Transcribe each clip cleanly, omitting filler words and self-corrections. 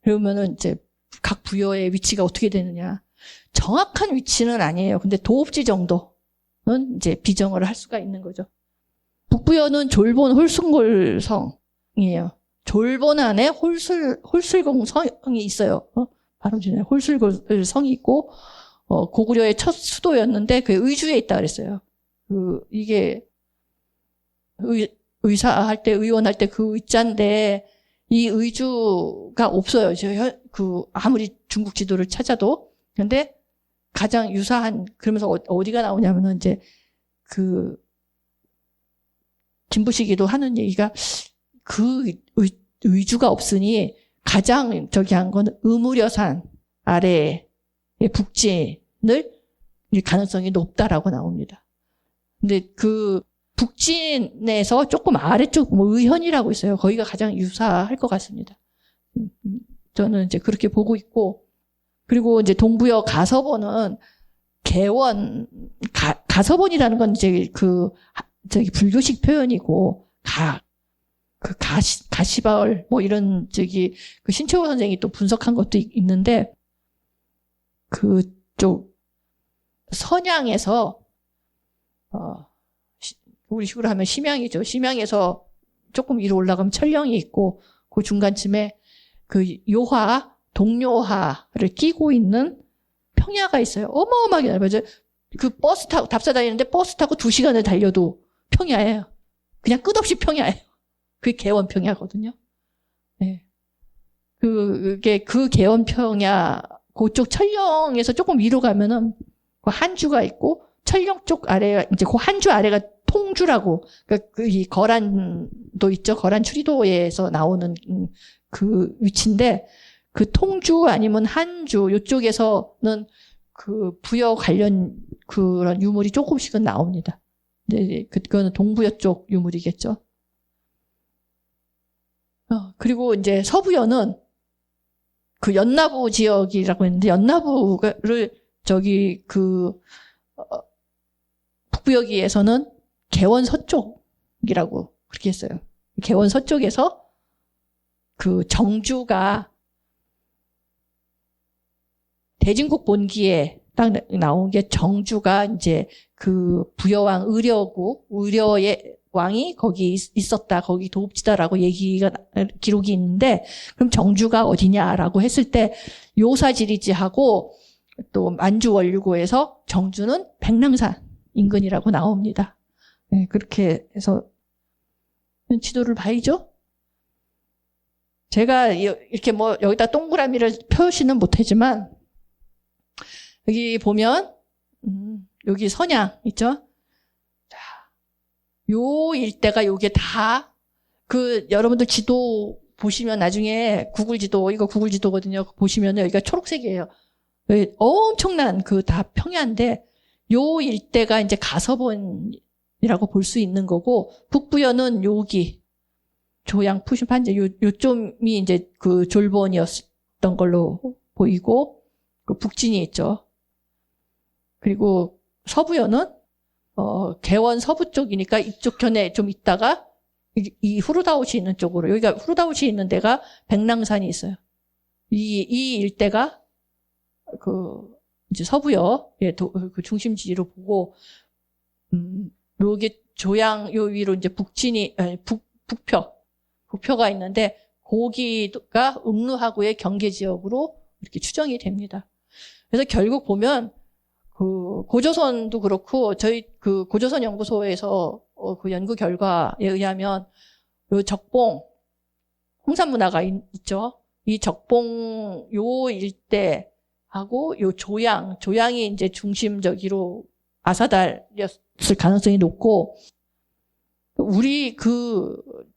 그러면은 이제 각 부여의 위치가 어떻게 되느냐. 정확한 위치는 아니에요. 근데 도읍지 정도는 이제 비정을 할 수가 있는 거죠. 북부여는 졸본 홀순골성이에요. 졸본 안에 홀술공성이 있어요. 바로 전에 홀술골성이 있고, 고구려의 첫 수도였는데, 그 의주에 있다 그랬어요. 이게, 의사할 때, 의원할 때 그 의자인데, 이 의주가 없어요. 아무리 중국 지도를 찾아도. 근데 가장 유사한, 그러면서 어디가 나오냐면은 이제, 김부식이도 하는 얘기가, 의주가 없으니 가장 한 건 의무려산 아래의 북진을 가능성이 높다라고 나옵니다. 근데 그 북진에서 조금 아래쪽 의현이라고 있어요. 거기가 가장 유사할 것 같습니다. 저는 이제 그렇게 보고 있고, 그리고 이제 동부여 가서본은 가서본이라는 건 이제 불교식 표현이고, 가시바을, 이런, 그 신채호 선생이 또 분석한 것도 있는데, 그쪽, 선양에서, 우리 식으로 하면 심양이죠. 심양에서 조금 위로 올라가면 철령이 있고, 그 중간쯤에 동요하를 끼고 있는 평야가 있어요. 어마어마하게 넓어요. 버스 타고, 답사 다니는데 버스 타고 2시간을 달려도 평야예요. 그냥 끝없이 평야예요. 그게 개원평야거든요. 네. 그게 개원평야, 그쪽 철령에서 조금 위로 가면은 그 한주가 있고, 철령 쪽 아래가, 이제 그 한주 아래가 통주라고, 이 거란도 있죠. 거란 추리도에서 나오는 그 위치인데, 그 통주 아니면 한주, 요쪽에서는 그 부여 관련 그런 유물이 조금씩은 나옵니다. 네, 그거는 동부여 쪽 유물이겠죠. 그리고 이제 서부여는 그 연나부 지역이라고 했는데, 연나부를 북부여기에서는 개원 서쪽이라고 그렇게 했어요. 개원 서쪽에서 그 정주가 대진국 본기에 딱 나온 게 정주가 이제 그 부여왕 의려의 왕이 거기 있었다, 거기 도읍지다라고 기록이 있는데, 그럼 정주가 어디냐라고 했을 때 요사지리지하고 또 만주원류고에서 정주는 백랑산 인근이라고 나옵니다. 네, 그렇게 해서 지도를 봐야죠. 제가 이렇게 여기다 동그라미를 표시는 못하지만, 여기 보면 여기 선양 있죠? 요 일대가 요게 다, 여러분들 지도 보시면 나중에 구글 지도거든요. 보시면 여기가 초록색이에요. 엄청난 다 평야인데, 요 일대가 이제 가서본이라고 볼 수 있는 거고, 북부여는 여기, 조양, 푸신, 판제, 요점이 이제 졸본이었던 걸로 보이고, 북진이 있죠. 그리고 서부여는 개원 서부 쪽이니까 이쪽 견해 좀 있다가 이 후르다웃이 있는 쪽으로, 여기가 후르다웃이 있는 데가 백랑산이 있어요. 이 일대가 이제 서부여 그 중심지로 보고, 여기 조양 요 위로 이제 북표가 있는데, 거기가 응루하고의 경계 지역으로 이렇게 추정이 됩니다. 그래서 결국 보면 고조선도 그렇고, 저희 고조선 연구소에서 그 연구 결과에 의하면 요 적봉 홍산문화가 있죠. 이 적봉 요 일대하고 요 조양이 이제 중심적으로 아사달이었을 가능성이 높고, 우리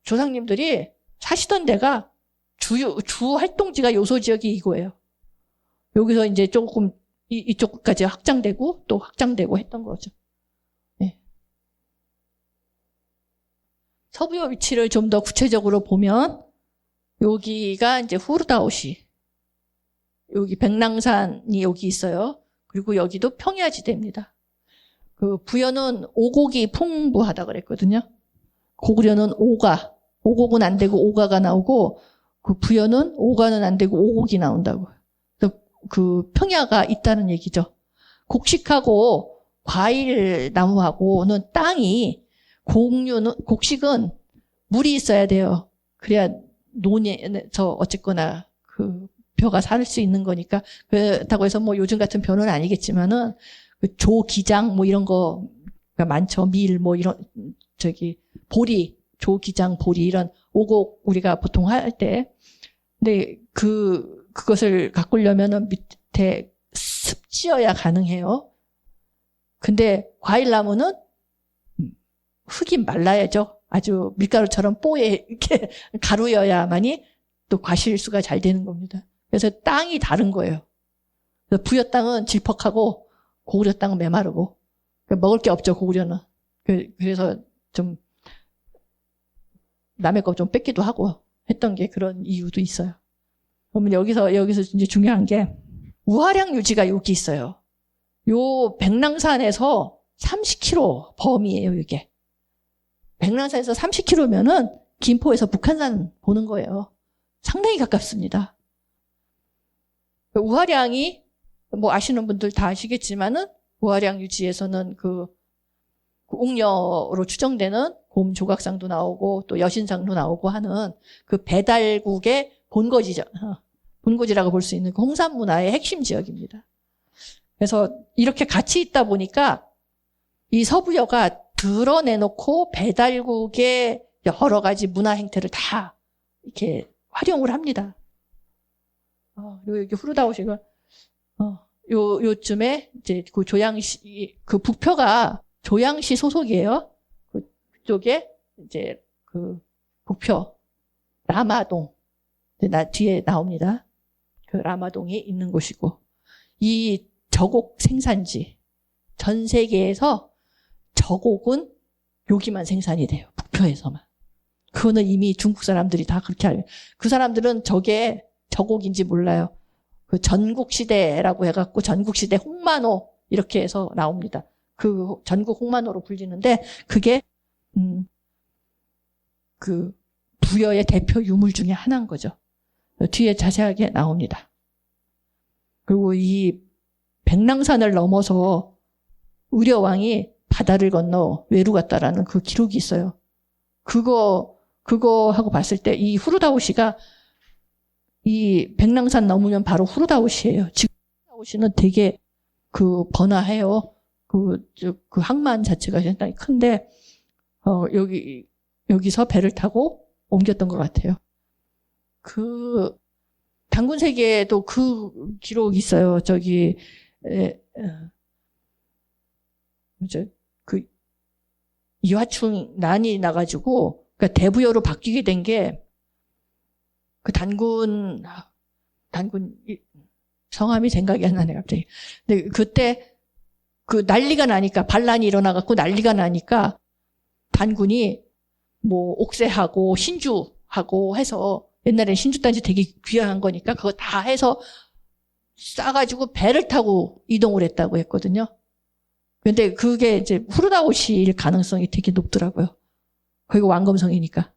조상님들이 사시던 데가 주 활동지가 요소 지역이 이거예요. 여기서 이제 조금 이쪽까지 확장되고 또 확장되고 했던 거죠. 네. 서부여 위치를 좀 더 구체적으로 보면, 여기가 이제 후르다웃이, 여기 백랑산이 여기 있어요. 그리고 여기도 평야지대입니다. 부여는 오곡이 풍부하다 그랬거든요. 고구려는 오곡은 안 되고 오가가 나오고, 그 부여는 5가는 안 되고 5곡이 나온다고. 그래서 그 평야가 있다는 얘기죠. 곡식하고 과일 나무하고는 땅이 곡식은 물이 있어야 돼요. 그래야 논에서 어쨌거나 그 벼가 살 수 있는 거니까. 그렇다고 해서 뭐 요즘 같은 벼는 아니겠지만은 그 조기장 뭐 이런 거가 많죠. 밀 뭐 이런 보리, 조기장, 보리 이런 오곡 우리가 보통 할 때. 근데 그것을 가꾸려면은 밑에 습지어야 가능해요. 근데 과일나무는 흙이 말라야죠. 아주 밀가루처럼 뽀에 이렇게 가루여야만이 또 과실수가 잘 되는 겁니다. 그래서 땅이 다른 거예요. 그래서 부여 땅은 질퍽하고 고구려 땅은 메마르고 먹을 게 없죠. 고구려는. 그래서 좀 남의 거 좀 뺏기도 하고 했던 게 그런 이유도 있어요. 그러면 여기서 이제 중요한 게 우하량 유지가 여기 있어요. 요 백랑산에서 30km 범위예요, 이게. 백랑산에서 30km면은 김포에서 북한산 보는 거예요. 상당히 가깝습니다. 우하량이 뭐 아시는 분들 다 아시겠지만은 우하량 유지에서는 그 옥녀로 추정되는 곰 조각상도 나오고 또 여신상도 나오고 하는 그 배달국의 본거지죠. 본거지라고 볼 수 있는 그 홍산 문화의 핵심 지역입니다. 그래서 이렇게 같이 있다 보니까 이 서부여가 드러내놓고 배달국의 여러 가지 문화 행태를 다 이렇게 활용을 합니다. 그리고 여기 후르다오식은 요쯤에 이제 그 조양시 그 북표가 조양시 소속이에요. 그쪽에 이제 그 북표 라마동 뒤에 나옵니다. 그 라마동이 있는 곳이고 이 저곡 생산지 전 세계에서 저곡은 여기만 생산이 돼요. 북표에서만. 그거는 이미 중국 사람들이 다 그렇게 알고 그 사람들은 저게 저곡인지 몰라요. 그 전국시대라고 해갖고 전국시대 홍만호 이렇게 해서 나옵니다. 그 전국 홍만호로 불리는데 그게 그 부여의 대표 유물 중에 하나인 거죠. 뒤에 자세하게 나옵니다. 그리고 이 백랑산을 넘어서 의려왕이 바다를 건너 외루 갔다라는 그 기록이 있어요. 그거 하고 봤을 때 이 후르다오시가 이 백랑산 넘으면 바로 후르다오시예요. 지금 후르다오시는 되게 그 번화해요. 그 항만 자체가 상당히 큰데 여기서 배를 타고 옮겼던 것 같아요. 그 단군세계에도 그 기록이 있어요. 그 이화충 난이 나가지고 그러니까 대부여로 바뀌게 된 게 그 단군 성함이 생각이 안 나네 갑자기. 근데 그때 그 난리가 나니까 반란이 일어나갖고 난리가 나니까 단군이 뭐 옥새하고 신주하고 해서 옛날에 신주단지 되게 귀한 거니까 그거 다 해서 싸가지고 배를 타고 이동을 했다고 했거든요. 근데 그게 이제 후르다오시일 가능성이 되게 높더라고요. 거기가 왕검성이니까.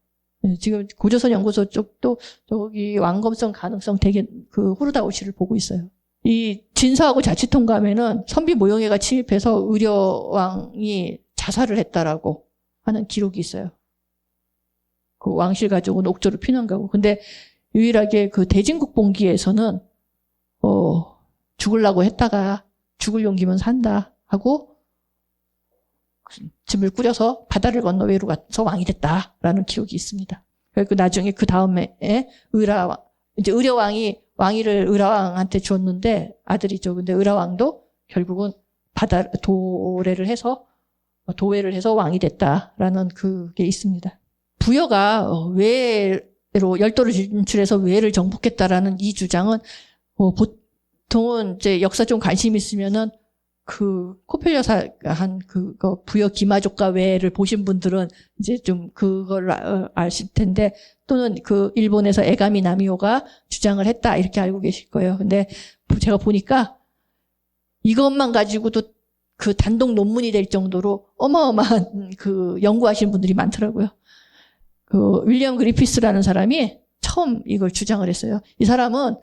지금 고조선 연구소 쪽도 저기 왕검성 가능성 되게 그 후르다오시를 보고 있어요. 이 진서하고 자치통감에는 선비 모영애가 침입해서 의려왕이 자살을 했다라고 하는 기록이 있어요. 그 왕실 가족은 옥조로 피난 가고. 근데 유일하게 그 대진국본기에서는 죽으려고 했다가 죽을 용기면 산다 하고 짐을 꾸려서 바다를 건너 외로 가서 왕이 됐다라는 기록이 있습니다. 그리고 나중에 그 다음에 의라왕 이제 의려왕이 왕위를 의라왕한테 줬는데 아들이죠. 근데 의라왕도 결국은 도래를 해서 왕이 됐다라는 그게 있습니다. 부여가 외로 열도를 진출해서 외를 정복했다라는 이 주장은 보통은 이제 역사 좀 관심 있으면은 그 코펠여사가 한 그거 부여 기마족과 외를 보신 분들은 이제 좀 그걸 아실 텐데 또는 그 일본에서 에가미 나미오가 주장을 했다 이렇게 알고 계실 거예요. 근데 제가 보니까 이것만 가지고도 그 단독 논문이 될 정도로 어마어마한 그 연구하신 분들이 많더라고요. 그 윌리엄 그리피스라는 사람이 처음 이걸 주장을 했어요. 이 사람은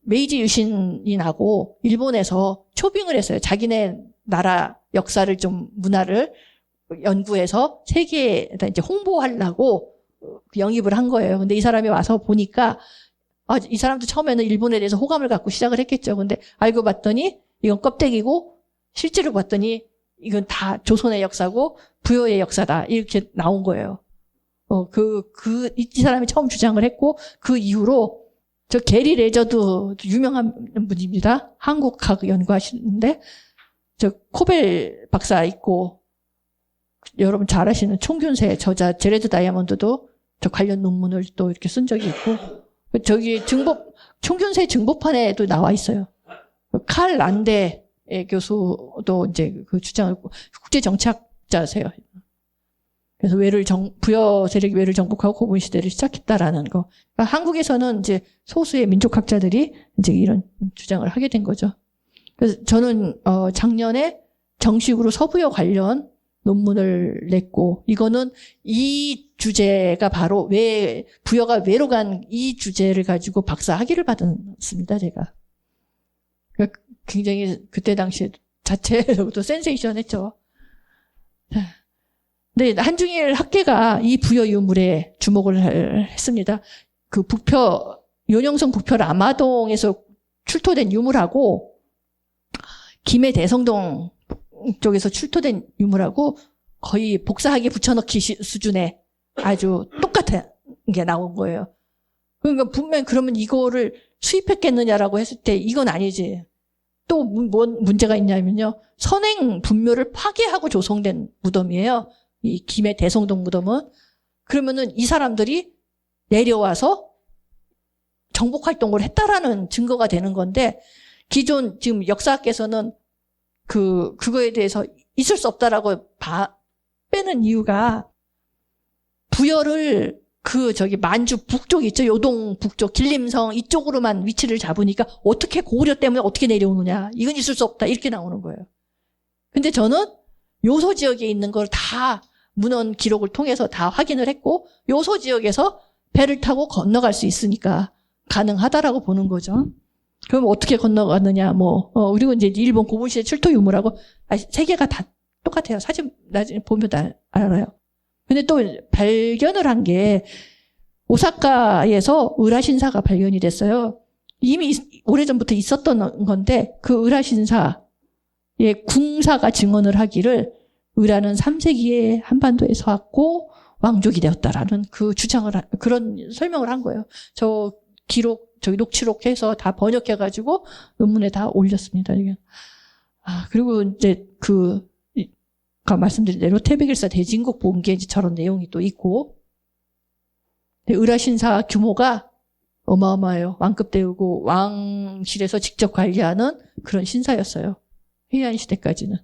메이지 유신이 나고 일본에서 초빙을 했어요. 자기네 나라 역사를 좀 문화를 연구해서 세계에다 이제 홍보하려고 영입을 한 거예요. 근데 이 사람이 와서 보니까 이 사람도 처음에는 일본에 대해서 호감을 갖고 시작을 했겠죠. 근데 알고 봤더니 이건 껍데기고 실제로 봤더니 이건 다 조선의 역사고 부여의 역사다. 이렇게 나온 거예요. 이 사람이 처음 주장을 했고 그 이후로 저 게리 레저도 유명한 분입니다. 한국학 연구하시는데 저 코벨 박사 있고 여러분 잘 아시는 총균세 저자 제레드 다이아몬드도 저 관련 논문을 또 이렇게 쓴 적이 있고 저기 총균세 증보판에도 나와 있어요. 칼 란데 교수도 이제 그 주장을 국제 정치학자세요. 그래서 부여 세력이 외를 정복하고 고분 시대를 시작했다라는 거. 그러니까 한국에서는 이제 소수의 민족학자들이 이제 이런 주장을 하게 된 거죠. 그래서 저는 작년에 정식으로 서부여 관련 논문을 냈고 이거는 이 주제가 바로 왜 부여가 왜로 간 이 주제를 가지고 박사 학위를 받았습니다. 제가. 그러니까 굉장히 그때 당시에 자체로도 센세이션했죠. 네, 한중일 학계가 이 부여 유물에 주목을 했습니다. 그 요령성 북표 라마동에서 출토된 유물하고 김해 대성동 쪽에서 출토된 유물하고 거의 복사하기 붙여넣기 수준의 아주 똑같은 게 나온 거예요. 그러니까 분명 그러면 이거를 수입했겠느냐라고 했을 때 이건 아니지. 또 뭔 문제가 있냐면요. 선행 분묘를 파괴하고 조성된 무덤이에요. 이 김해 대성동 무덤은. 그러면은 이 사람들이 내려와서 정복 활동을 했다라는 증거가 되는 건데 기존 지금 역사학계에서는 그거에 대해서 있을 수 없다라고 빼는 이유가 부여를 만주 북쪽 있죠. 요동 북쪽, 길림성 이쪽으로만 위치를 잡으니까 어떻게 고구려 때문에 어떻게 내려오느냐. 이건 있을 수 없다. 이렇게 나오는 거예요. 근데 저는 요소 지역에 있는 걸 다 문헌 기록을 통해서 다 확인을 했고 요소 지역에서 배를 타고 건너갈 수 있으니까 가능하다라고 보는 거죠. 그럼 어떻게 건너가느냐, 그리고 이제 일본 고분시대 출토 유물하고, 세 개가 다 똑같아요. 사진 나중에 보면 다 알아요. 근데 또 발견을 한 게, 오사카에서 을하신사가 발견이 됐어요. 이미 오래전부터 있었던 건데, 그 을하신사의 궁사가 증언을 하기를, 을하는 3세기에 한반도에서 왔고, 왕족이 되었다라는 그런 설명을 한 거예요. 저기 녹취록해서 다 번역해가지고 논문에 다 올렸습니다. 그리고 이제 말씀드린 대로 태백일사 대진국 본기에 이제 저런 내용이 또 있고, 을하신사 규모가 어마어마해요. 왕급 대우고 왕실에서 직접 관리하는 그런 신사였어요. 해안 시대까지는.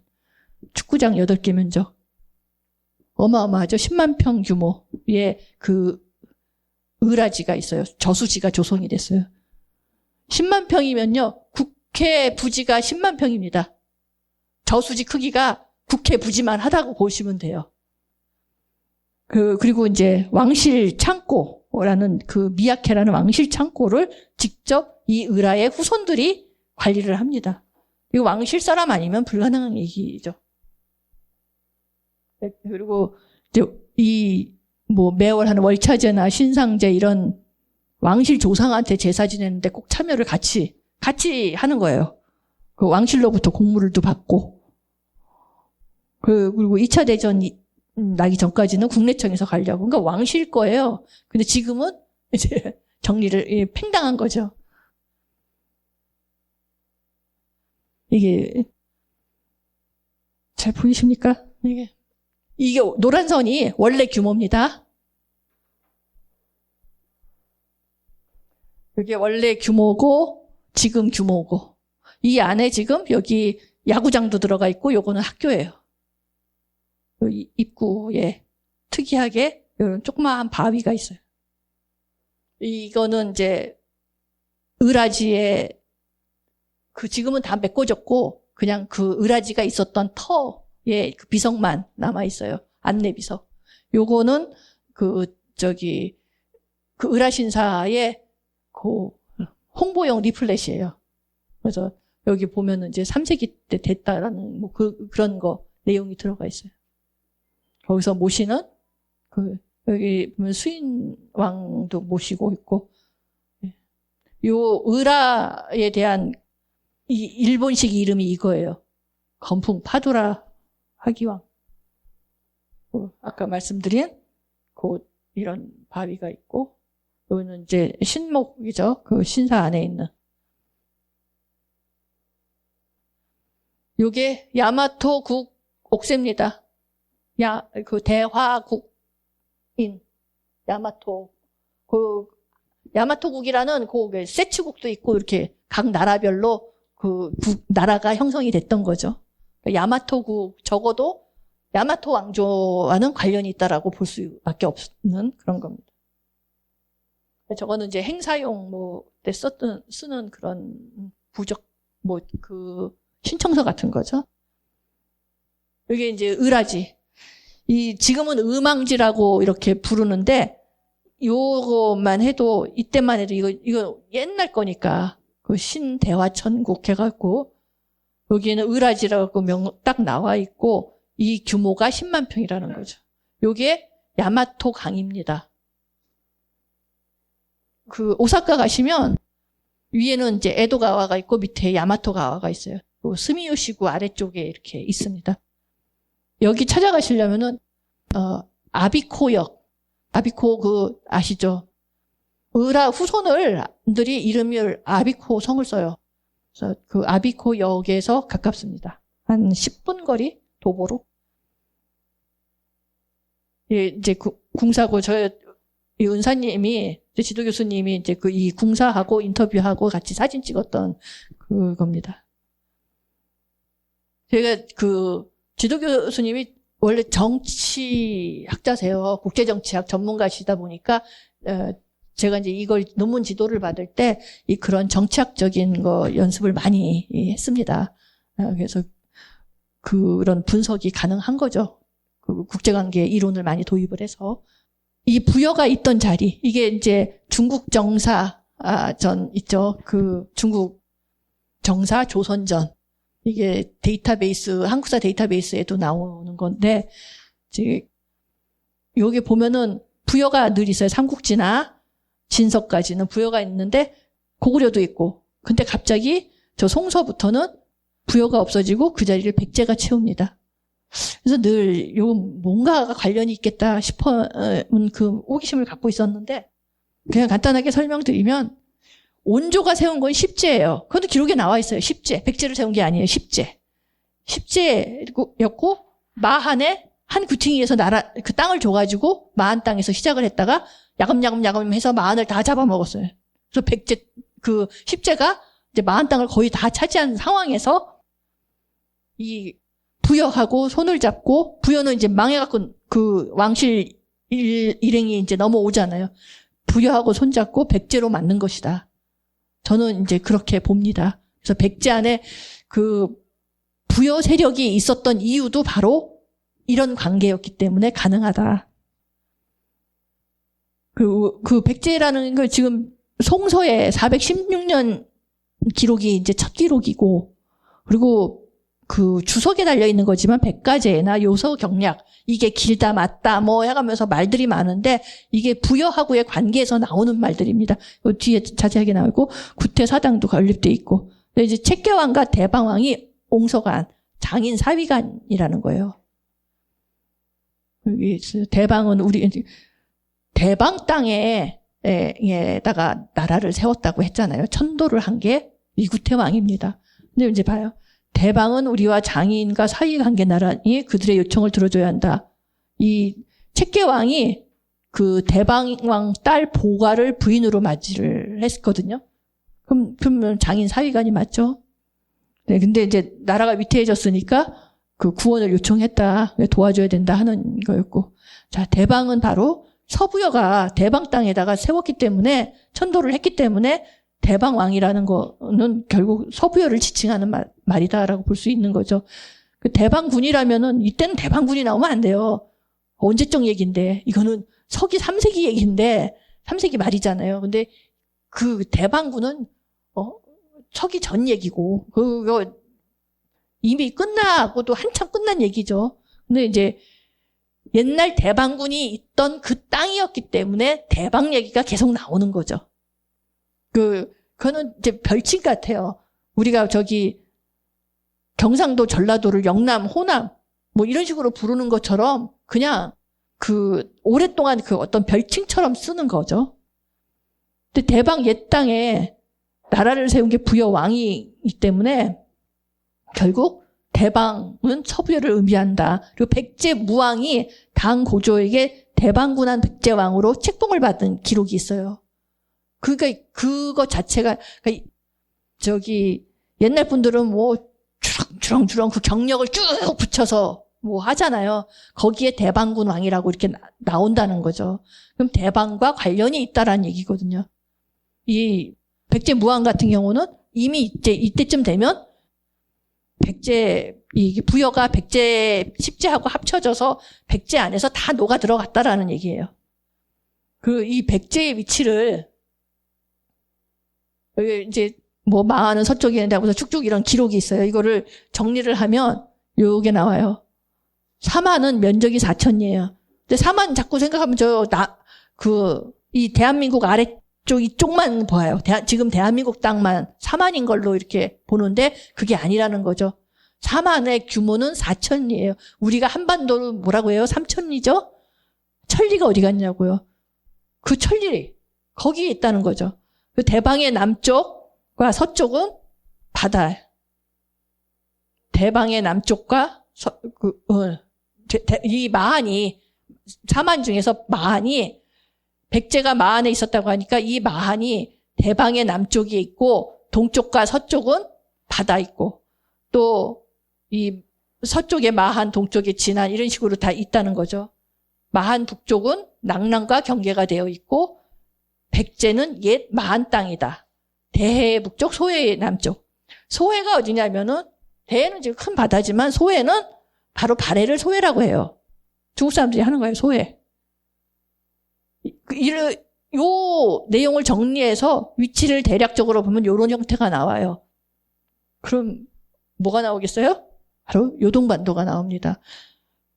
축구장 8개 면적. 어마어마하죠. 10만 평 규모의 을하지가 있어요. 저수지가 조성이 됐어요. 10만 평이면요. 국회 부지가 10만 평입니다. 저수지 크기가 국회 부지만 하다고 보시면 돼요. 그리고 이제 왕실 창고라는 미야케라는 왕실 창고를 직접 이 을하의 후손들이 관리를 합니다. 이거 왕실 사람 아니면 불가능한 얘기죠. 그리고 이제 매월하는 월차제나 신상제 이런 왕실 조상한테 제사 지내는데 꼭 참여를 같이 하는 거예요. 그 왕실로부터 공물도 받고. 그리고 2차 대전 나기 전까지는 국내청에서 관리하고. 그러니까 왕실 거예요. 근데 지금은 이제 정리를 팽당한 거죠. 이게 잘 보이십니까? 이게 노란 선이 원래 규모입니다. 이게 원래 규모고 지금 규모고 이 안에 지금 여기 야구장도 들어가 있고 요거는 학교예요. 입구에 특이하게 이런 조그마한 바위가 있어요. 이거는 이제 을하지에 지금은 다 메꿔졌고 그냥 을하지가 있었던 터의 비석만 남아 있어요. 안내 비석. 요거는 그 을화신사의 그 홍보용 리플렛이에요. 그래서 여기 보면은 이제 3세기 때 됐다라는 뭐 그런 거 내용이 들어가 있어요. 거기서 모시는 여기 보면 수인왕도 모시고 있고, 요 을화에 대한 이 일본식 이름이 이거예요. 건풍 파두라 화기왕. 아까 말씀드린 이런 바위가 있고, 여기는 이제 신목이죠. 그 신사 안에 있는. 요게 야마토국 옥새입니다. 그 대화국인 야마토국이라는 세츠국도 있고 이렇게 각 나라별로 나라가 형성이 됐던 거죠. 야마토국, 적어도 야마토 왕조와는 관련이 있다라고 볼 수밖에 없는 그런 겁니다. 저거는 이제 행사용 때 쓰는 그런 부적 신청서 같은 거죠. 이게 이제 을화지. 지금은 음왕지라고 이렇게 부르는데, 요것만 해도, 이때만 해도 이거 옛날 거니까, 그 신대화천국 해갖고, 여기에는 을화지라고 딱 나와 있고, 이 규모가 10만 평이라는 거죠. 요게 야마토 강입니다. 오사카 가시면, 위에는 이제 에도가와가 있고, 밑에 야마토가와가 있어요. 스미요시구 아래쪽에 이렇게 있습니다. 여기 찾아가시려면은, 아비코역, 아비코 아시죠? 을화 후손들이 이름을 아비코 성을 써요. 그래서 아비코역에서 가깝습니다. 한 10분 거리 도보로. 예, 이제 궁사고 이 은사님이 지도 교수님이 이제 이 궁사하고 인터뷰하고 같이 사진 찍었던 그겁니다. 제가 지도 교수님이 원래 정치학자세요. 국제정치학 전문가시다 보니까, 제가 이제 이걸 논문 지도를 받을 때, 그런 정치학적인 거 연습을 많이 했습니다. 그래서 그런 분석이 가능한 거죠. 국제관계 이론을 많이 도입을 해서. 이 부여가 있던 자리, 이게 이제 중국 정사전 있죠. 중국 정사 조선전. 이게 한국사 데이터베이스에도 나오는 건데, 여기 보면은 부여가 늘 있어요. 삼국지나 진석까지는 부여가 있는데, 고구려도 있고. 근데 갑자기 저 송서부터는 부여가 없어지고 그 자리를 백제가 채웁니다. 그래서 늘 뭔가가 관련이 있겠다 싶은 호기심을 갖고 있었는데, 그냥 간단하게 설명드리면, 온조가 세운 건 십제예요. 그것도 기록에 나와 있어요. 십제. 백제를 세운 게 아니에요. 십제. 십제였고, 마한에 한 구팅이에서 그 땅을 줘가지고 마한 땅에서 시작을 했다가 야금야금 해서 마한을 다 잡아먹었어요. 그래서 십제가 이제 마한 땅을 거의 다 차지한 상황에서 이 부여하고 손을 잡고, 부여는 이제 망해갖고 왕실 일행이 이제 넘어오잖아요. 부여하고 손잡고 백제로 만든 것이다. 저는 이제 그렇게 봅니다. 그래서 백제 안에 부여 세력이 있었던 이유도 바로 이런 관계였기 때문에 가능하다. 백제라는 걸 지금 송서에 416년 기록이 이제 첫 기록이고, 그리고 주석에 달려있는 거지만 백가제나 요서경략, 이게 길다 맞다 해가면서 말들이 많은데, 이게 부여하고의 관계에서 나오는 말들입니다. 뒤에 자세하게 나오고, 구태사당도 건립돼 있고. 근데 이제 책계왕과 대방왕이 옹서간, 장인 사위간이라는 거예요. 대방은 대방 땅에다가 나라를 세웠다고 했잖아요. 천도를 한 게 이구태왕입니다. 근데 이제 봐요. 대방은 우리와 장인과 사이관계 나라니 그들의 요청을 들어줘야 한다. 이 책계왕이 대방왕 딸 보가를 부인으로 맞이를 했거든요. 그러면 장인 사위관이 맞죠? 네, 근데 이제 나라가 위태해졌으니까 구원을 요청했다. 도와줘야 된다 하는 거였고. 자, 대방은 바로 서부여가 대방 땅에다가 세웠기 때문에, 천도를 했기 때문에 대방왕이라는 거는 결국 서부여를 지칭하는 말이다라고 볼 수 있는 거죠. 대방군이라면은 이때는 대방군이 나오면 안 돼요. 언제적 얘기인데, 이거는 서기 3세기 얘기인데 3세기 말이잖아요. 근데 그 대방군은 서기 전 얘기고 그거 이미 끝나고도 한참 끝난 얘기죠. 근데 이제 옛날 대방군이 있던 그 땅이었기 때문에 대방 얘기가 계속 나오는 거죠. 그거는 이제 별칭 같아요. 우리가 저기 경상도, 전라도를 영남, 호남 뭐 이런 식으로 부르는 것처럼 그냥 오랫동안 어떤 별칭처럼 쓰는 거죠. 근데 대방 옛 땅에 나라를 세운 게 부여왕이기 때문에 결국 대방은 서부여를 의미한다. 그리고 백제무왕이 당 고조에게 대방군한 백제왕으로 책봉을 받은 기록이 있어요. 그러니까 그거 자체가 저기 옛날 분들은 뭐 주렁주렁 그 경력을 쭉 붙여서 뭐 하잖아요. 거기에 대방군 왕이라고 이렇게 나온다는 거죠. 그럼 대방과 관련이 있다라는 얘기거든요. 이 백제무왕 같은 경우는 이미 이때쯤 되면 이 부여가 백제 십제하고 합쳐져서 백제 안에서 다 녹아 들어갔다라는 얘기예요. 이 백제의 위치를 여기 이제 뭐 마하는 서쪽에 있는데 하고서 쭉쭉 이런 기록이 있어요. 이거를 정리를 하면 요게 나와요. 사만은 면적이 4천이에요. 근데 사만 자꾸 생각하면 이 대한민국 아래쪽 이쪽만 보아요. 지금 대한민국 땅만 사만인 걸로 이렇게 보는데 그게 아니라는 거죠. 사만의 규모는 4천이에요. 우리가 한반도를 뭐라고 해요? 3천이죠? 천리가 어디 갔냐고요. 그 천리 거기에 있다는 거죠. 그 대방의 남쪽과 서쪽은 바다. 대방의 남쪽과 이 마한이 사만 중에서 마한이 백제가 마한에 있었다고 하니까 이 마한이 대방의 남쪽에 있고 동쪽과 서쪽은 바다 있고 또 이 서쪽에 마한, 동쪽에 진안 이런 식으로 다 있다는 거죠. 마한 북쪽은 낙랑과 경계가 되어 있고 백제는 옛 마한 땅이다. 대해 북쪽, 소해 남쪽. 소해가 어디냐면은 대해는 지금 큰 바다지만 소해는 바로 발해를 소해라고 해요. 중국 사람들이 하는 거예요. 소해. 요 내용을 정리해서 위치를 대략적으로 보면 이런 형태가 나와요. 그럼 뭐가 나오겠어요? 바로 요동반도가 나옵니다.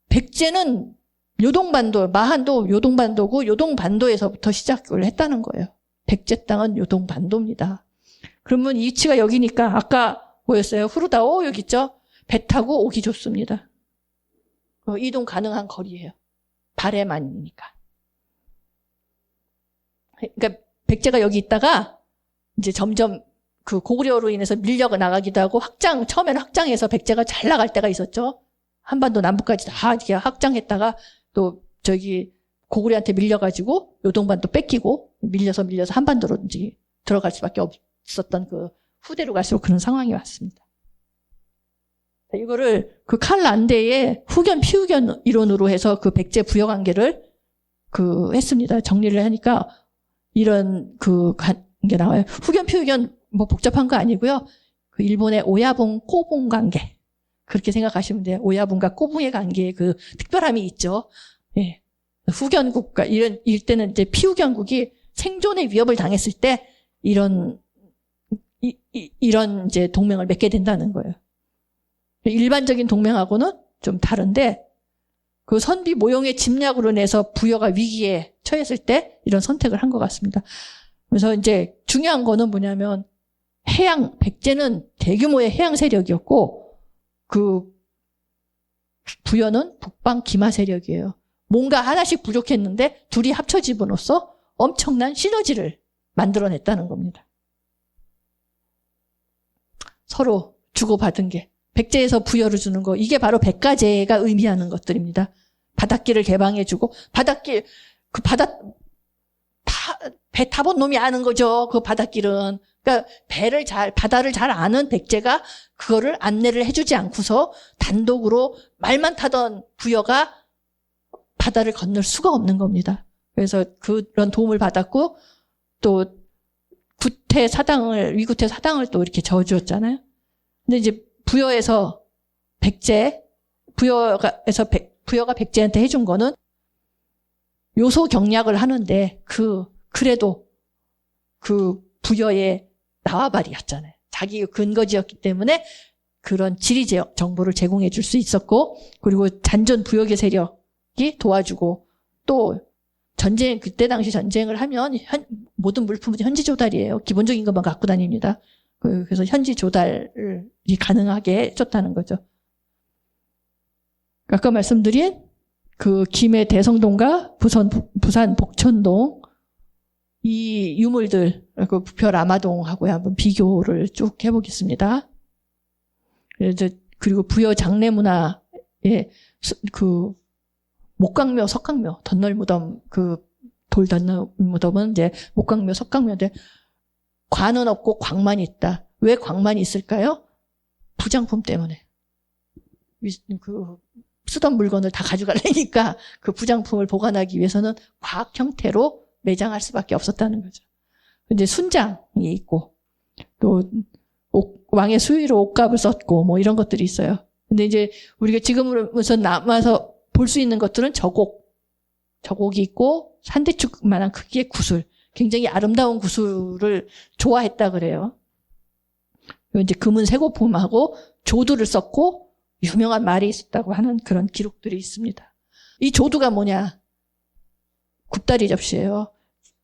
백제는 요동반도, 마한도 요동반도고 요동반도에서부터 시작을 했다는 거예요. 백제 땅은 요동반도입니다. 그러면 이 위치가 여기니까 아까 뭐였어요? 후루다오 여기 있죠? 배 타고 오기 좋습니다. 이동 가능한 거리예요. 발해만이니까. 그러니까 백제가 여기 있다가 이제 점점 그 고구려로 인해서 밀려가 나가기도 하고 처음에는 확장해서 백제가 잘 나갈 때가 있었죠. 한반도 남부까지 다 이렇게 확장했다가 또 저기 고구려한테 밀려가지고 요동반도 뺏기고 밀려서 한반도로 이제 들어갈 수밖에 없었던 그 후대로 갈수록 그런 상황이 왔습니다. 이거를 그 칼 란데의 후견 피후견 이론으로 해서 그 백제 부여 관계를 했습니다. 정리를 하니까 이런 게 나와요. 후견 피후견 뭐 복잡한 거 아니고요. 그 일본의 오야붕 꼬붕 관계. 그렇게 생각하시면 돼요. 오야붕과 꼬붕의 관계에 그 특별함이 있죠. 예. 후견국가, 이럴 때는 이제 피후견국이 생존의 위협을 당했을 때 이런 이제 동맹을 맺게 된다는 거예요. 일반적인 동맹하고는 좀 다른데 그 선비 모용의 침략으로 인해서 부여가 위기에 처했을 때 이런 선택을 한 것 같습니다. 그래서 이제 중요한 거는 뭐냐면 백제는 대규모의 해양 세력이었고 그 부여는 북방 기마 세력이에요. 뭔가 하나씩 부족했는데 둘이 합쳐짐으로써 엄청난 시너지를 만들어냈다는 겁니다. 서로 주고받은 게. 백제에서 부여를 주는 거, 이게 바로 백가제가 의미하는 것들입니다. 바닷길을 개방해주고, 배 타본 놈이 아는 거죠. 그 바닷길은. 그러니까 바다를 잘 아는 백제가 그거를 안내를 해주지 않고서 단독으로 말만 타던 부여가 바다를 건널 수가 없는 겁니다. 그래서 그런 도움을 받았고, 또 위구태 사당을 또 이렇게 저어주었잖아요. 근데 이제 부여가 백제한테 해준 거는 요소 경략을 하는데 그 그래도 그 부여의 나와바리였잖아요. 자기 근거지였기 때문에 그런 지리 정보를 제공해 줄 수 있었고, 그리고 잔존 부역의 세력이 도와주고, 또 전쟁, 그때 당시 전쟁을 하면 모든 물품은 현지 조달이에요. 기본적인 것만 갖고 다닙니다. 그래서 현지 조달이 가능하게 해줬다는 거죠. 아까 말씀드린 그 김해 대성동과 부산 복천동 이 유물들, 그 부평 라마동하고 한번 비교를 쭉 해보겠습니다. 그리고 부여 장례 문화의 그 목강묘, 석강묘, 덧널무덤, 그 돌 덧널무덤은 이제 목강묘, 석강묘인데 관은 없고 광만 있다. 왜 광만이 있을까요? 부장품 때문에. 그 쓰던 물건을 다 가져가려니까 그 부장품을 보관하기 위해서는 과학 형태로 매장할 수밖에 없었다는 거죠. 근데 순장이 있고 또 왕의 수위로 옷값을 썼고 뭐 이런 것들이 있어요. 근데 이제 우리가 지금으로서 남아서 볼 수 있는 것들은 저곡이 있고 산대축만한 크기의 구슬, 굉장히 아름다운 구슬을 좋아했다 그래요. 이제 금은 쇠고품하고 조두를 썼고 유명한 말이 있었다고 하는 그런 기록들이 있습니다. 이 조두가 뭐냐? 굽다리 접시예요.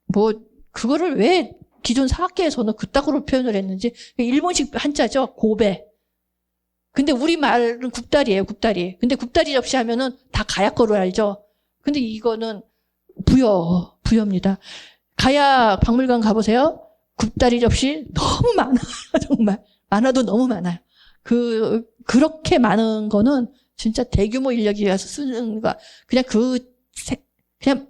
뭐 그거를 왜 기존 사학계에서는 그따구로 표현을 했는지, 일본식 한자죠. 고배. 근데 우리 말은 굽다리예요, 굽다리. 근데 굽다리 접시 하면은 다 가야 거로 알죠. 근데 이거는 부여입니다. 가야 박물관 가보세요. 굽다리 접시 너무 많아요, 정말. 많아도 너무 많아요. 그렇게 많은 거는 진짜 대규모 인력이 와서 쓰는 거, 그냥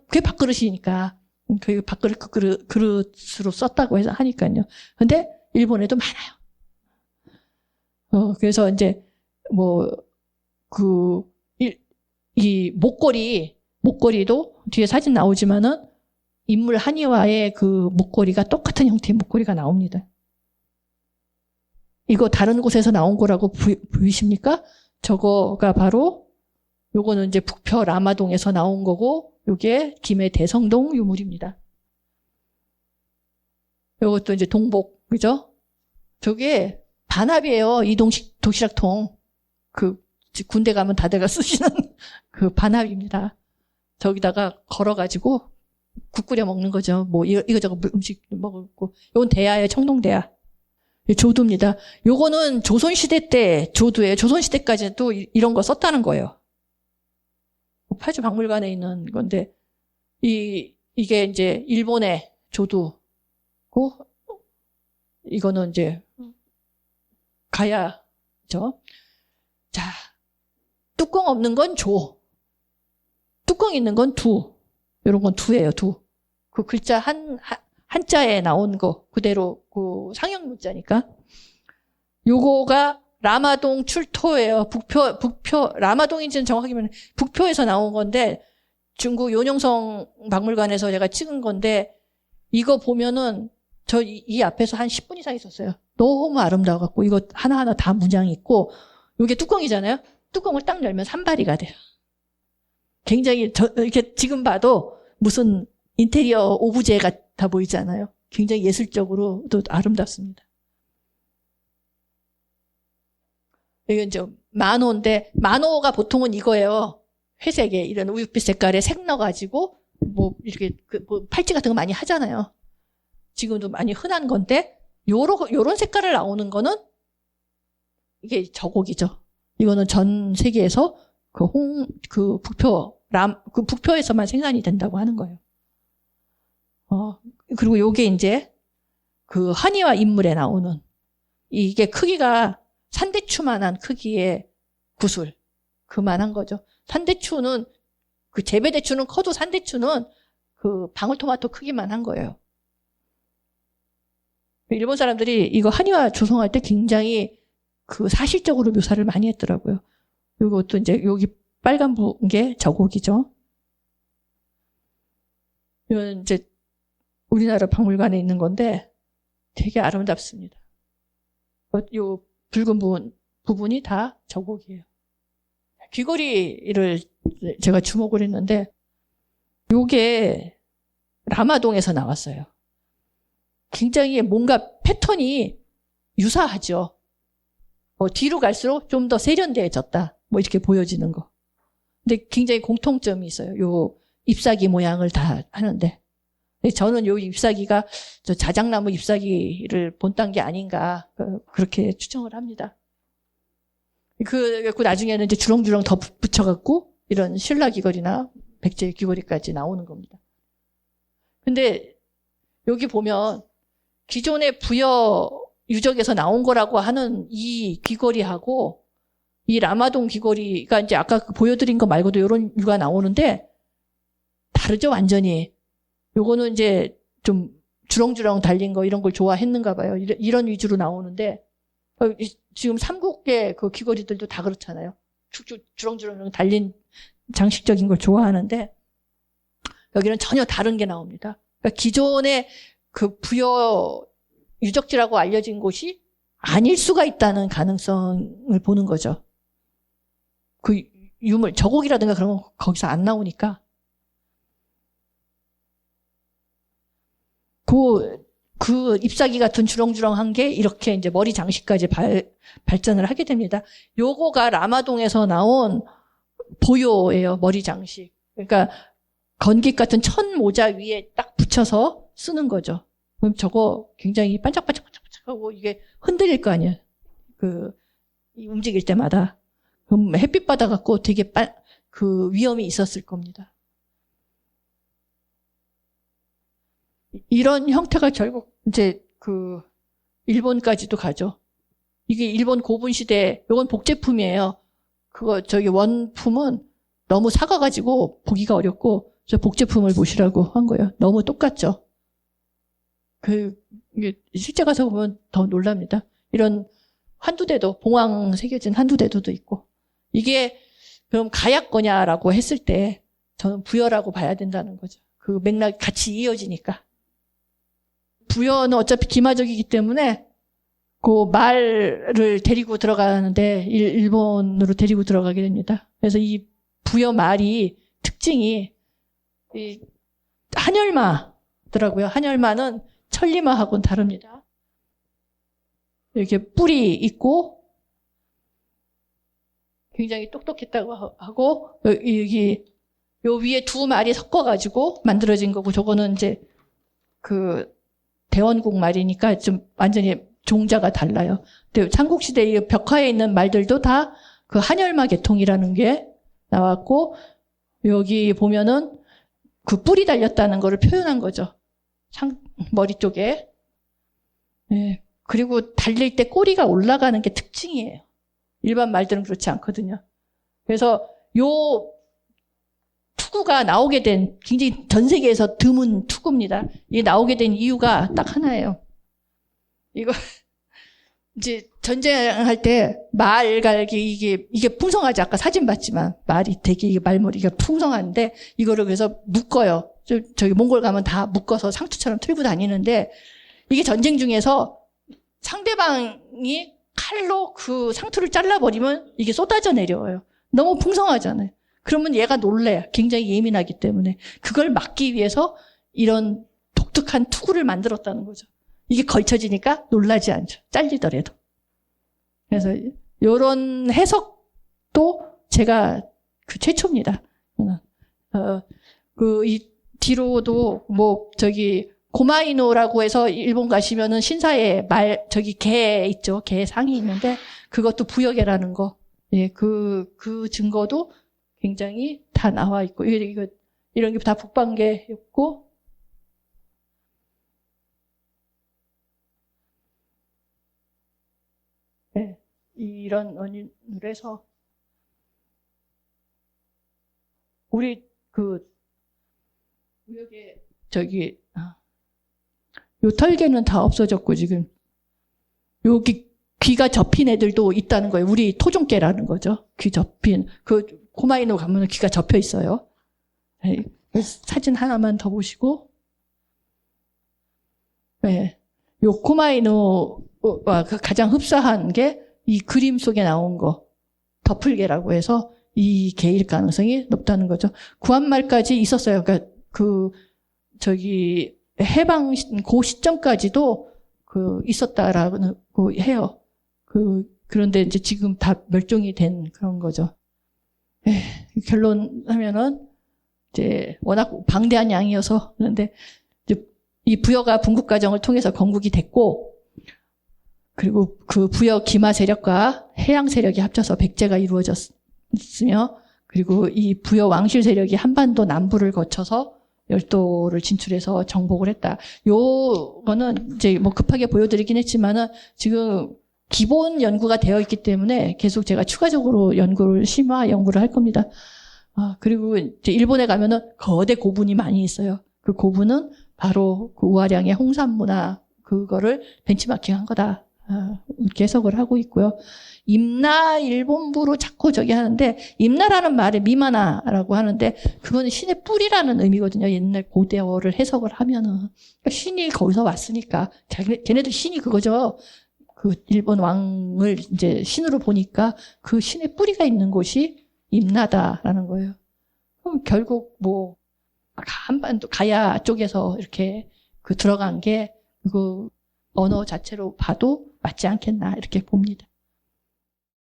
그게 밥그릇이니까. 그 밥그릇 그릇으로 썼다고 해서 하니까요. 근데 일본에도 많아요. 그래서 이제 이 목걸이도 뒤에 사진 나오지만은 인물 한의와의 그 목걸이가 똑같은 형태의 목걸이가 나옵니다. 이거 다른 곳에서 나온 거라고 보이십니까? 저거가 바로 요거는 이제 북표 라마동에서 나온 거고, 요게 김해 대성동 유물입니다. 요것도 이제 동복, 그죠? 저게 반합이에요. 이 도시락통. 군대 가면 다들 쓰시는 그 반합입니다. 저기다가 걸어가지고 국 끓여 먹는 거죠. 뭐 이거저거 음식 먹고. 요건 대야예요. 청동대야. 조두입니다. 요거는 조선시대 때 조두예요. 조선시대까지도 이런 거 썼다는 거예요. 파주 박물관에 있는 건데, 이게 이제 일본의 조두고, 이거는 이제 가야죠. 자, 뚜껑 없는 건 조, 뚜껑 있는 건 두. 이런 건 두예요, 두. 그 글자 한자에 나온 거 그대로 그 상형 문자니까. 요거가 라마동 출토예요. 북표 라마동인지는 정확하게 말하면 북표에서 나온 건데, 중국 요녕성 박물관에서 제가 찍은 건데, 이거 보면은 저 이 앞에서 한 10분 이상 있었어요. 너무 아름다워갖고. 이거 하나하나 다 문양이 있고, 이게 뚜껑이잖아요. 뚜껑을 딱 열면 산발이가 돼요. 굉장히 이렇게 지금 봐도 무슨 인테리어 오브제 같아 보이지 않아요? 굉장히 예술적으로도 아름답습니다. 이건 이제 만호인데, 만호가 보통은 이거예요. 회색에 이런 우윳빛 색깔에 색 넣어가지고 뭐 이렇게 뭐 팔찌 같은 거 많이 하잖아요. 지금도 많이 흔한 건데, 요런 색깔을 나오는 거는 이게 저곡이죠. 이거는 전 세계에서 북표에서만 생산이 된다고 하는 거예요. 그리고 요게 이제 그 한의와 인물에 나오는, 이게 크기가 산대추만한 크기의 구슬, 그만한 거죠. 산대추는, 그 재배대추는 커도 산대추는 그 방울토마토 크기만 한 거예요. 일본 사람들이 이거 한의화 조성할 때 굉장히 그 사실적으로 묘사를 많이 했더라고요. 이것도 이제 여기 빨간 게 저곡이죠. 이건 이제 우리나라 박물관에 있는 건데 되게 아름답습니다. 요 붉은 부분이 다 저곡이에요. 귀걸이를 제가 주목을 했는데, 요게 라마동에서 나왔어요. 굉장히 뭔가 패턴이 유사하죠. 뒤로 갈수록 좀 더 세련되어졌다. 뭐 이렇게 보여지는 거. 근데 굉장히 공통점이 있어요. 요 잎사귀 모양을 다 하는데. 저는 요 잎사귀가 저 자작나무 잎사귀를 본딴 게 아닌가 그렇게 추정을 합니다. 그래갖고 나중에는 이제 주렁주렁 더 붙여갖고 이런 신라 귀걸이나 백제 귀걸이까지 나오는 겁니다. 근데 여기 보면 기존의 부여 유적에서 나온 거라고 하는 이 귀걸이하고 이 라마동 귀걸이가 이제 아까 보여드린 거 말고도 이런 유가 나오는데 다르죠, 완전히. 요거는 이제 좀 주렁주렁 달린 거 이런 걸 좋아했는가 봐요. 이런 위주로 나오는데 지금 삼국의 그 귀걸이들도 다 그렇잖아요. 주렁주렁 달린 장식적인 걸 좋아하는데 여기는 전혀 다른 게 나옵니다. 그러니까 기존의 그 부여 유적지라고 알려진 곳이 아닐 수가 있다는 가능성을 보는 거죠. 그 유물, 저곡이라든가 그런 거 거기서 안 나오니까. 그 잎사귀 같은 주렁주렁한 게 이렇게 이제 머리 장식까지 발전을 하게 됩니다. 요거가 라마동에서 나온 보요예요, 머리 장식. 그러니까 건깃 같은 천 모자 위에 딱 붙여서 쓰는 거죠. 그럼 저거 굉장히 반짝반짝반짝하고 이게 흔들릴 거 아니에요. 움직일 때마다. 그럼 햇빛 받아갖고 되게 그 위험이 있었을 겁니다. 이런 형태가 결국 이제 일본까지도 가죠. 이게 일본 고분 시대, 이건 복제품이에요. 저기 원품은 너무 작아가지고 보기가 어렵고, 저 복제품을 보시라고 한 거예요. 너무 똑같죠. 이게 실제 가서 보면 더 놀랍니다. 이런 한두대도, 봉황 새겨진 한두대도 있고. 이게 그럼 가약 거냐라고 했을 때 저는 부여라고 봐야 된다는 거죠. 그 맥락이 같이 이어지니까. 부여는 어차피 기마적이기 때문에 그 말을 데리고 들어가는데 일본으로 데리고 들어가게 됩니다. 그래서 이 부여 말이 특징이 이 한열마더라고요. 한열마는 천리마하고는 다릅니다. 이렇게 뿔이 있고 굉장히 똑똑했다고 하고 여기 요 위에 두 말이 섞어가지고 만들어진 거고 저거는 이제 대원국 말이니까 좀 완전히 종자가 달라요. 근데 삼국시대 벽화에 있는 말들도 다 그 한열마 계통이라는 게 나왔고 여기 보면은 그 뿔이 달렸다는 거를 표현한 거죠. 머리 쪽에. 네. 그리고 달릴 때 꼬리가 올라가는 게 특징이에요. 일반 말들은 그렇지 않거든요. 그래서 요 투구가 나오게 된 굉장히 전 세계에서 드문 투구입니다. 이게 나오게 된 이유가 딱 하나예요. 이거 이제 전쟁할 때 말갈기 이게 풍성하지 아까 사진 봤지만 말이 되게 이게 말머리가 풍성한데 이거를 그래서 묶어요. 저기 몽골 가면 다 묶어서 상투처럼 틀고 다니는데 이게 전쟁 중에서 상대방이 칼로 그 상투를 잘라버리면 이게 쏟아져 내려와요. 너무 풍성하잖아요. 그러면 얘가 놀래. 굉장히 예민하기 때문에. 그걸 막기 위해서 이런 독특한 투구를 만들었다는 거죠. 이게 걸쳐지니까 놀라지 않죠. 잘리더라도. 그래서 이런 해석도 제가 최초입니다. 이 뒤로도 고마이노라고 해서 일본 가시면은 신사에 개 있죠. 개 상이 있는데 그것도 부여개라는 거. 예, 그 증거도 굉장히 다 나와 있고, 이런 게 다 북방개였고, 네, 이런 원인으로 해서, 우리 요 털개는 다 없어졌고, 지금, 여기 귀가 접힌 애들도 있다는 거예요. 우리 토종개라는 거죠. 귀 접힌. 고마이노 가면 귀가 접혀 있어요. 네. 사진 하나만 더 보시고. 네. 요 고마이노와 가장 흡사한 게 이 그림 속에 나온 거. 덮을개라고 해서 이 개일 가능성이 높다는 거죠. 구한말까지 있었어요. 그러니까 해방 그 시점까지도 있었다라고 해요. 그런데 이제 지금 다 멸종이 된 그런 거죠. 결론하면은 이제 워낙 방대한 양이어서 그런데 이제 이 부여가 분국 과정을 통해서 건국이 됐고, 그리고 그 부여 기마 세력과 해양 세력이 합쳐서 백제가 이루어졌으며, 그리고 이 부여 왕실 세력이 한반도 남부를 거쳐서 열도를 진출해서 정복을 했다. 요거는 이제 뭐 급하게 보여드리긴 했지만은 지금 기본 연구가 되어 있기 때문에 계속 제가 추가적으로 심화 연구를 할 겁니다. 그리고 이제 일본에 가면은 거대 고분이 많이 있어요. 그 고분은 바로 그 우아량의 홍산문화 그거를 벤치마킹 한 거다. 이렇게 해석을 하고 있고요. 임나 일본부로 자꾸 하는데, 임나라는 말에 미마나라고 하는데, 그거는 신의 뿌리라는 의미거든요. 옛날 고대어를 해석을 하면은. 그러니까 신이 거기서 왔으니까. 걔네들 신이 그거죠. 그 일본 왕을 이제 신으로 보니까 그 신의 뿌리가 있는 곳이 임나다라는 거예요. 그럼 결국 뭐, 한반도 가야 쪽에서 이렇게 들어간 게, 그 언어 자체로 봐도 맞지 않겠나, 이렇게 봅니다.